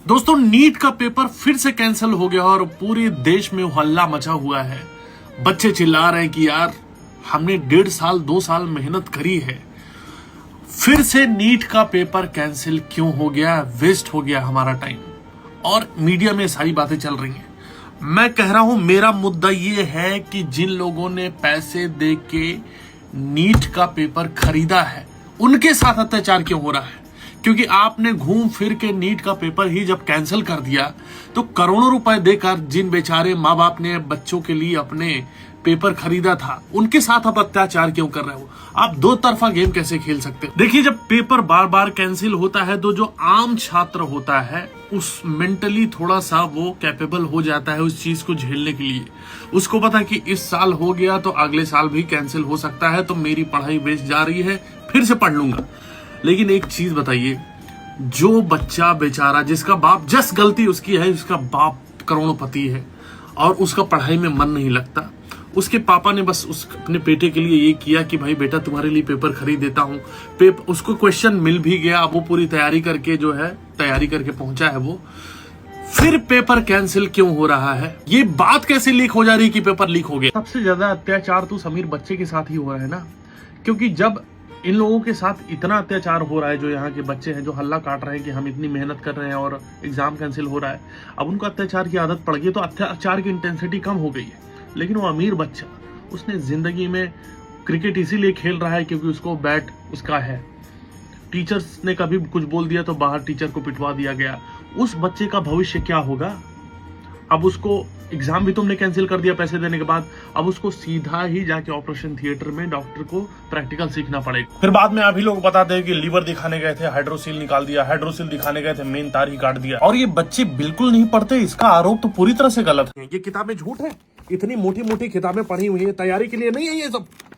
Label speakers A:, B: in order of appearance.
A: दोस्तों, नीट का पेपर फिर से कैंसिल हो गया और पूरे देश में हल्ला मचा हुआ है। बच्चे चिल्ला रहे हैं कि यार हमने 1.5 साल 2 साल मेहनत करी है, फिर से नीट का पेपर कैंसिल क्यों हो गया, वेस्ट हो गया हमारा टाइम। और मीडिया में सारी बातें चल रही हैं। मैं कह रहा हूं, मेरा मुद्दा ये है कि जिन लोगों ने पैसे दे के नीट का पेपर खरीदा है उनके साथ अत्याचार क्यों हो रहा है। क्योंकि आपने घूम फिर के नीट का पेपर ही जब कैंसिल कर दिया तो करोड़ों रुपए देकर जिन बेचारे माँ बाप ने बच्चों के लिए अपने पेपर खरीदा था उनके साथ आप अत्याचार क्यों कर रहे हो। आप दो तरफा गेम कैसे खेल सकते हो। देखिए, जब पेपर बार बार कैंसिल होता है तो जो आम छात्र होता है उस मेंटली थोड़ा सा वो कैपेबल हो जाता है उस चीज को झेलने के लिए। उसको पता है कि इस साल हो गया तो अगले साल भी कैंसिल हो सकता है, तो मेरी पढ़ाई वेस्ट जा रही है, फिर से पढ़ लूंगा। लेकिन एक चीज बताइए, जो बच्चा बेचारा जिसका बाप, जस्ट गलती उसकी है, उसका बाप करोड़पति है और उसका पढ़ाई में मन नहीं लगता, उसके पापा ने बस अपने बेटे के लिए ये किया कि भाई बेटा तुम्हारे लिए पेपर खरीद देता हूं। उसको क्वेश्चन मिल भी गया, अब वो पूरी तैयारी करके पहुंचा है वो, फिर पेपर कैंसिल क्यों हो रहा है। ये बात कैसे लीक हो जा रही है कि पेपर लीक हो गया। सबसे ज्यादा अत्याचार तो समीर बच्चे के साथ ही हो रहा है ना, क्योंकि जब इन लोगों के साथ इतना अत्याचार हो रहा है, जो यहाँ के बच्चे हैं जो हल्ला काट रहे हैं कि हम इतनी मेहनत कर रहे हैं और एग्जाम कैंसिल हो रहा है, अब उनको अत्याचार की आदत पड़ गई तो अत्याचार की इंटेंसिटी कम हो गई है। लेकिन वो अमीर बच्चा, उसने जिंदगी में क्रिकेट इसीलिए खेल रहा है क्योंकि उसको बैट उसका है, टीचर्स ने कभी कुछ बोल दिया तो बाहर टीचर को पिटवा दिया गया। उस बच्चे का भविष्य क्या होगा। अब उसको एग्जाम भी तुमने कैंसिल कर दिया पैसे देने के बाद, अब उसको सीधा ही जाके ऑपरेशन थिएटर में डॉक्टर को प्रैक्टिकल सीखना पड़ेगा। फिर बाद में आप ही लोग बताते हैं कि लीवर दिखाने गए थे, हाइड्रोसिल निकाल दिया, हाइड्रोसिल दिखाने गए थे, मेन तार ही काट दिया। और ये बच्चे बिल्कुल नहीं पढ़ते, इसका आरोप तो पूरी तरह से गलत है। ये किताबें झूठ है, इतनी मोटी मोटी किताबें पढ़ी हुई है, तैयारी के लिए नहीं है ये सब।